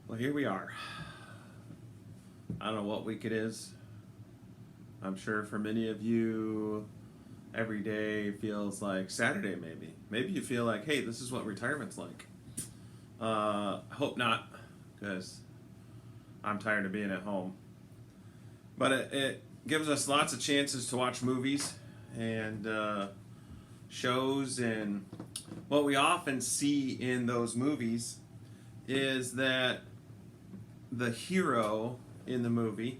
Well, here we are. I don't know what week it is. I'm sure for many of you, every day feels like Saturday, maybe. Maybe you feel like, hey, this is what retirement's like. Hope not, because I'm tired of being at home. But it gives us lots of chances to watch movies and shows. And what we often see in those movies is that the hero in the movie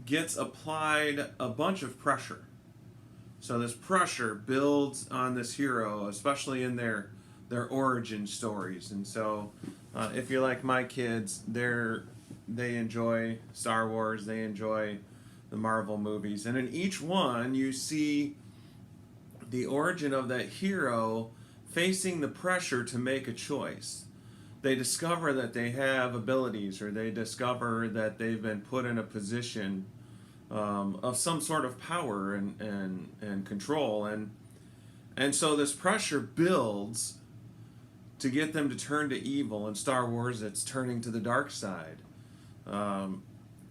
gets applied a bunch of pressure. So this pressure builds on this hero, especially in their origin stories. And so, if you're like my kids, they enjoy Star Wars, they enjoy the Marvel movies, and in each one you see the origin of that hero facing the pressure to make a choice. They discover that they have abilities, or they discover that they've been put in a position of some sort of power and control, and so this pressure builds to get them to turn to evil. In Star Wars, it's turning to the dark side, and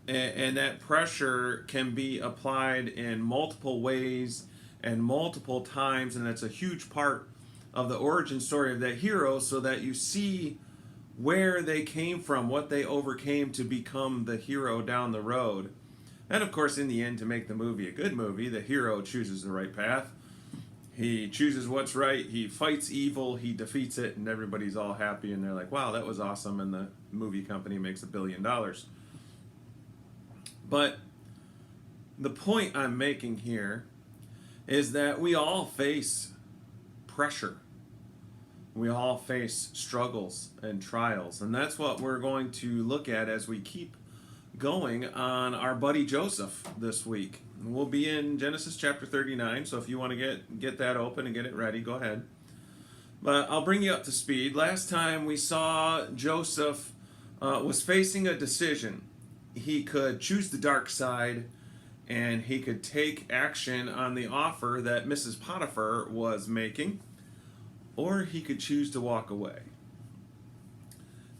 that pressure can be applied in multiple ways and multiple times, and it's a huge part of the origin story of that hero, so that you see where they came from, what they overcame to become the hero down the road. And of course, in the end, to make the movie a good movie, the hero chooses the right path. He chooses what's right, he fights evil, he defeats it, and everybody's all happy, and they're like, wow, that was awesome, and the movie company makes $1 billion. But the point I'm making here is that we all face pressure. We all face struggles and trials, and that's what we're going to look at as we keep going on our buddy Joseph this week. We'll be in Genesis chapter 39, so if you want to get that open and get it ready, go ahead. But I'll bring you up to speed. Last time we saw Joseph was facing a decision. He could choose the dark side, and he could take action on the offer that Mrs. Potiphar was making, or he could choose to walk away.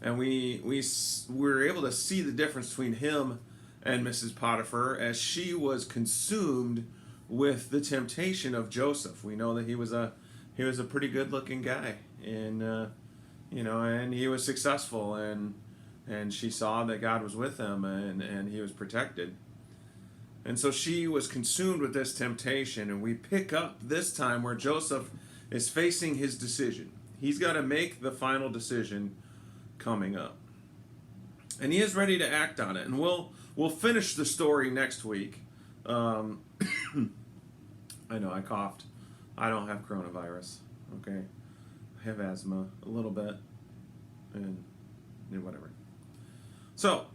And we were able to see the difference between him and Mrs. Potiphar as she was consumed with the temptation of Joseph. We know that he was a pretty good looking guy, and and he was successful, and she saw that God was with him, and he was protected. And so she was consumed with this temptation, and we pick up this time where Joseph is facing his decision. He's got to make the final decision coming up, and he is ready to act on it. And we'll finish the story next week. I know I coughed. I don't have coronavirus. Okay, I have asthma a little bit, and whatever. So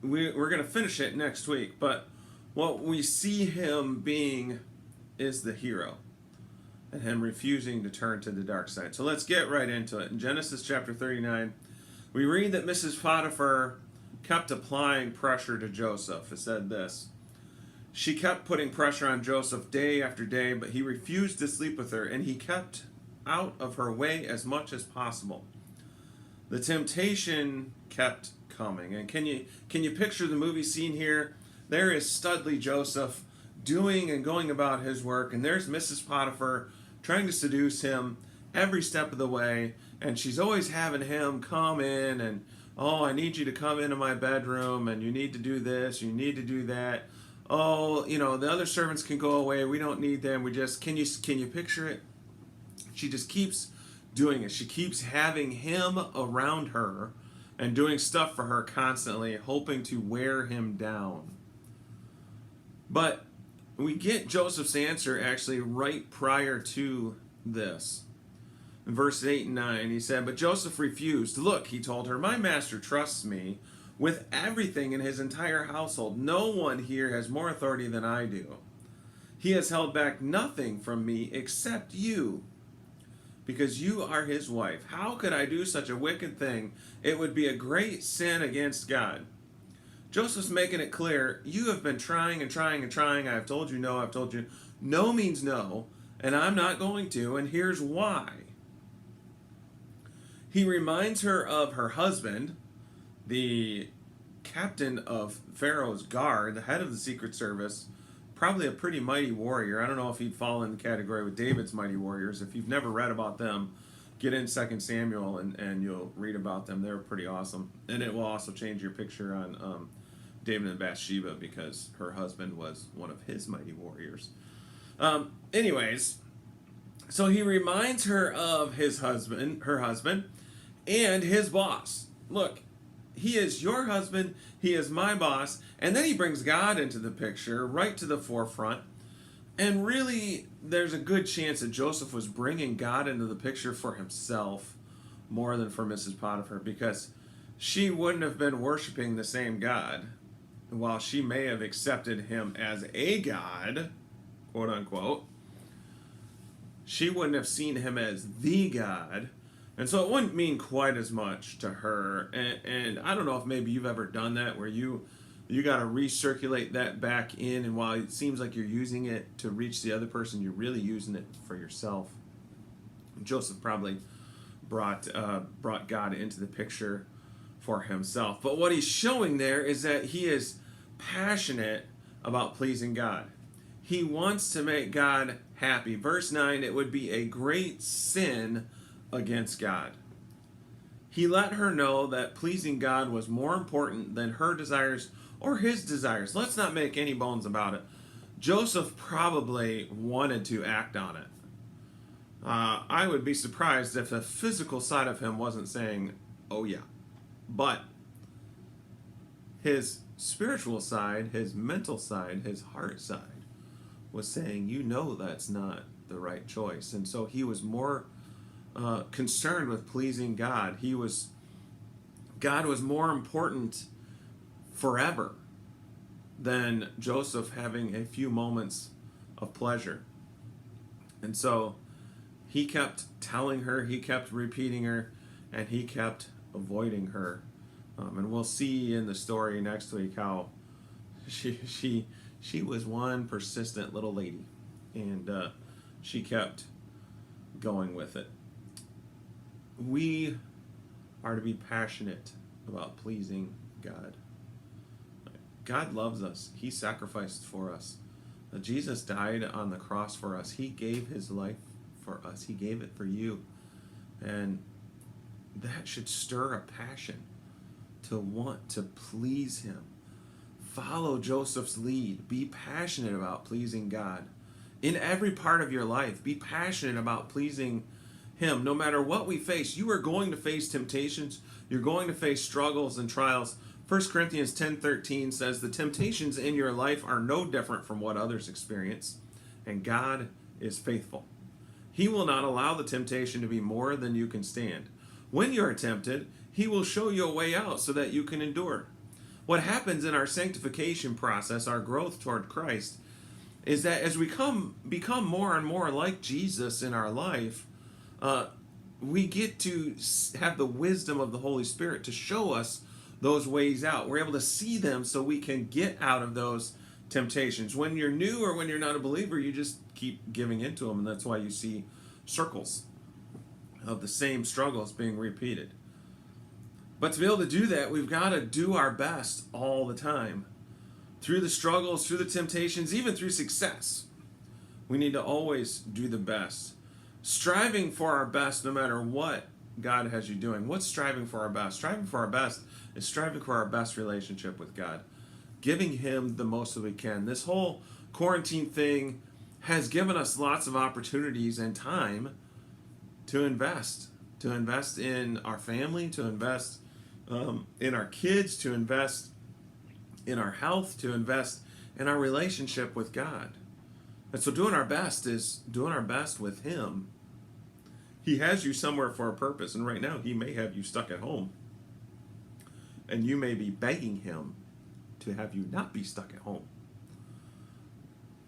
we're gonna finish it next week. But what we see him being is the hero, and him refusing to turn to the dark side. So let's get right into it. In Genesis chapter 39, we read that Mrs. Potiphar kept applying pressure to Joseph. It said this: she kept putting pressure on Joseph day after day, but he refused to sleep with her, and he kept out of her way as much as possible. The temptation kept coming. And can you picture the movie scene here? There is Studley Joseph doing and going about his work, and there's Mrs. Potiphar trying to seduce him every step of the way, and she's always having him come in and, oh, I need you to come into my bedroom, and you need to do this, you need to do that. Oh, the other servants can go away, we don't need them. Can you picture it? She just keeps doing it. She keeps having him around her and doing stuff for her constantly, hoping to wear him down. But we get Joseph's answer actually right prior to this. In verses 8 and 9, he said, but Joseph refused. Look, he told her, my master trusts me with everything in his entire household. No one here has more authority than I do. He has held back nothing from me except you, because you are his wife. How could I do such a wicked thing? It would be a great sin against God. Joseph's making it clear, you have been trying and trying and trying. I have told you no, I've told you no means no, and I'm not going to, and here's why. He reminds her of her husband, the captain of Pharaoh's guard, the head of the Secret Service, probably a pretty mighty warrior. I don't know if he'd fall in the category with David's mighty warriors. If you've never read about them, get in 2 Samuel and you'll read about them. They're pretty awesome. And it will also change your picture on David and Bathsheba, because her husband was one of his mighty warriors. Anyways, so he reminds her of her husband, and his boss. Look, he is your husband, he is my boss, and then he brings God into the picture, right to the forefront. And really, there's a good chance that Joseph was bringing God into the picture for himself more than for Mrs. Potiphar, because she wouldn't have been worshiping the same God. While she may have accepted him as a God, quote unquote, she wouldn't have seen him as the God. And so it wouldn't mean quite as much to her. And I don't know if maybe you've ever done that, where you got to recirculate that back in, and while it seems like you're using it to reach the other person, you're really using it for yourself. Joseph probably brought God into the picture for himself. But what he's showing there is that he is passionate about pleasing God. He wants to make God happy. Verse 9, it would be a great sin against God. He let her know that pleasing God was more important than her desires or his desires. Let's not make any bones about it. Joseph probably wanted to act on it. I would be surprised if the physical side of him wasn't saying, oh yeah. But his spiritual side, his mental side, his heart side was saying, you know, that's not the right choice. And so he was more concerned with pleasing God. God was more important forever than Joseph having a few moments of pleasure. And so he kept telling her, he kept repeating her, and he kept avoiding her. And we'll see in the story next week how she was one persistent little lady, and she kept going with it. We are to be passionate about pleasing God. God loves us. He sacrificed for us. Jesus died on the cross for us. He gave his life for us. He gave it for you. And that should stir a passion to want to please him. Follow Joseph's lead. Be passionate about pleasing God. In every part of your life, be passionate about pleasing him. No matter what we face, you are going to face temptations. You're going to face struggles and trials. 1 Corinthians 10:13 says, the temptations in your life are no different from what others experience, and God is faithful. He will not allow the temptation to be more than you can stand. When you are tempted, he will show you a way out so that you can endure. What happens in our sanctification process, our growth toward Christ, is that as we become more and more like Jesus in our life, we get to have the wisdom of the Holy Spirit to show us those ways out. We're able to see them so we can get out of those temptations. When you're new or when you're not a believer, you just keep giving into them, and that's why you see circles of the same struggles being repeated. But to be able to do that, we've got to do our best all the time. Through the struggles, through the temptations, even through success, we need to always do the best. Striving for our best no matter what God has you doing. What's striving for our best? Striving for our best is striving for our best relationship with God. Giving him the most that we can. This whole quarantine thing has given us lots of opportunities and time to invest. To invest in our family, to invest in our kids, to invest in our health, to invest in our relationship with God. And so doing our best is doing our best with him. He has you somewhere for a purpose, and right now he may have you stuck at home. And you may be begging him to have you not be stuck at home.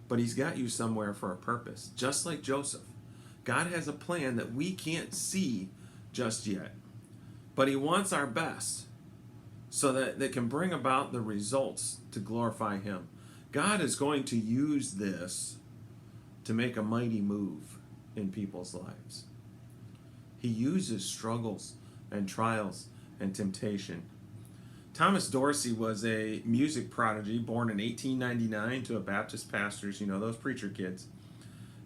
But he's got you somewhere for a purpose, just like Joseph. God has a plan that we can't see just yet. But he wants our best so that they can bring about the results to glorify him. God is going to use this to make a mighty move in people's lives. He uses struggles and trials and temptation. Thomas Dorsey was a music prodigy born in 1899 to a Baptist pastor's, those preacher kids.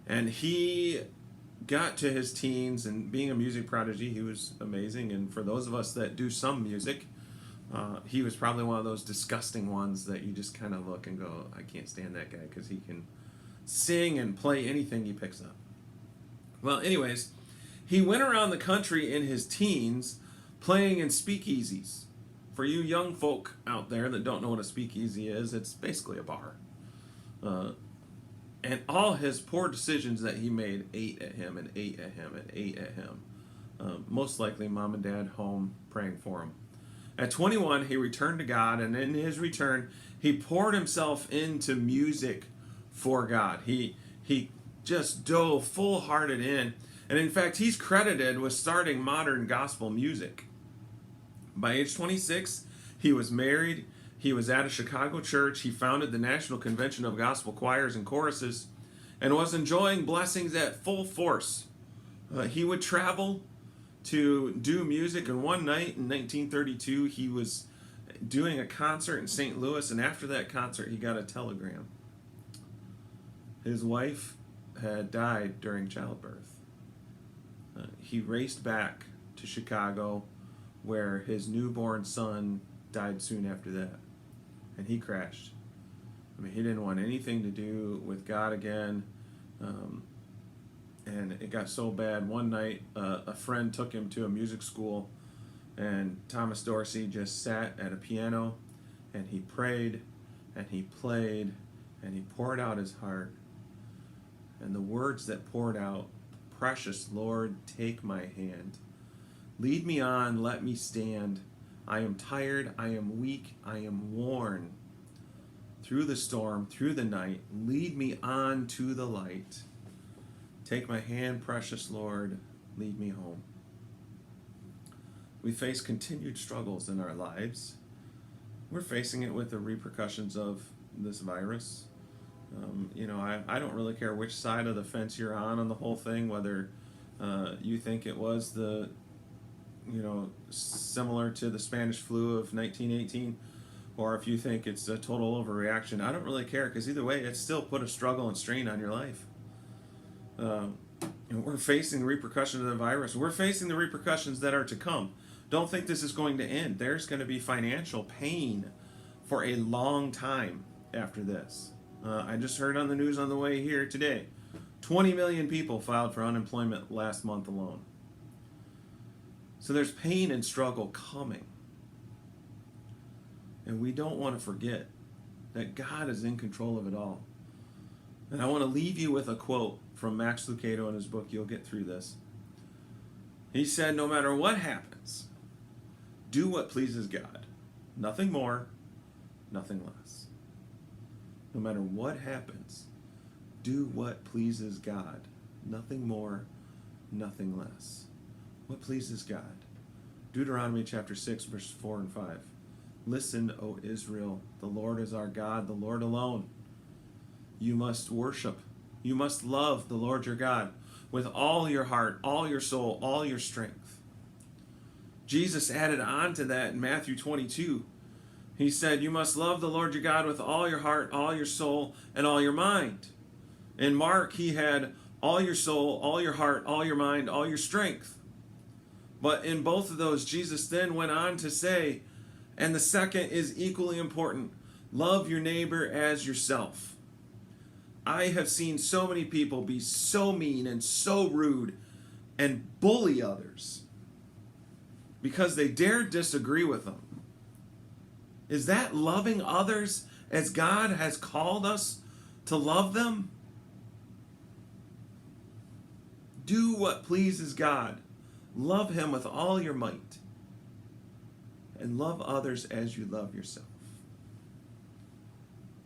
And he got to his teens, and being a music prodigy, he was amazing. And for those of us that do some music, he was probably one of those disgusting ones that you just kind of look and go, I can't stand that guy because he can sing and play anything he picks up. Well, anyways, he went around the country in his teens playing in speakeasies. For you young folk out there that don't know what a speakeasy is, it's basically a bar. And all his poor decisions that he made ate at him and ate at him and ate at him. Most likely mom and dad home praying for him. At 21, he returned to God, and in his return, he poured himself into music for God. He just dove full-hearted in. And in fact, he's credited with starting modern gospel music. By age 26, he was married. He was at a Chicago church. He founded the National Convention of Gospel Choirs and Choruses and was enjoying blessings at full force. He would travel to do music, and one night in 1932, he was doing a concert in St. Louis, and after that concert, he got a telegram. His wife had died during childbirth. He raced back to Chicago, where his newborn son died soon after that. And he crashed. I mean, he didn't want anything to do with God again. And it got so bad. One night, a friend took him to a music school, and Thomas Dorsey just sat at a piano, and he prayed, and he played, and he poured out his heart. And the words that poured out, "Precious Lord, take my hand. Lead me on, let me stand. I am tired, I am weak, I am worn. Through the storm, through the night, lead me on to the light. Take my hand, precious Lord, lead me home." We face continued struggles in our lives. We're facing it with the repercussions of this virus. I don't really care which side of the fence you're on the whole thing, whether you think it was similar to the Spanish flu of 1918, or if you think it's a total overreaction. I don't really care, because either way, it's still put a struggle and strain on your life. We're facing the repercussions of the virus. We're facing the repercussions that are to come. Don't think this is going to end. There's going to be financial pain for a long time after this. I just heard on the news on the way here today, 20 million people filed for unemployment last month alone. So there's pain and struggle coming. And we don't want to forget that God is in control of it all. And I want to leave you with a quote from Max Lucado in his book, You'll Get Through This. He said, no matter what happens, do what pleases God. Nothing more, nothing less. No matter what happens, do what pleases God. Nothing more, nothing less. What pleases God? Deuteronomy chapter 6, verses 4 and 5. Listen, O Israel, the Lord is our God, the Lord alone. You must worship. You must love the Lord your God with all your heart, all your soul, all your strength. Jesus added on to that in Matthew 22. He said, you must love the Lord your God with all your heart, all your soul, and all your mind. In Mark, he had all your soul, all your heart, all your mind, all your strength. But in both of those, Jesus then went on to say, and the second is equally important, love your neighbor as yourself. I have seen so many people be so mean and so rude and bully others because they dare disagree with them. Is that loving others as God has called us to love them? Do what pleases God. Love him with all your might. And love others as you love yourself.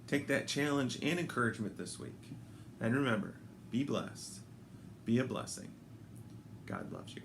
Take that challenge and encouragement this week. And remember, be blessed. Be a blessing. God loves you.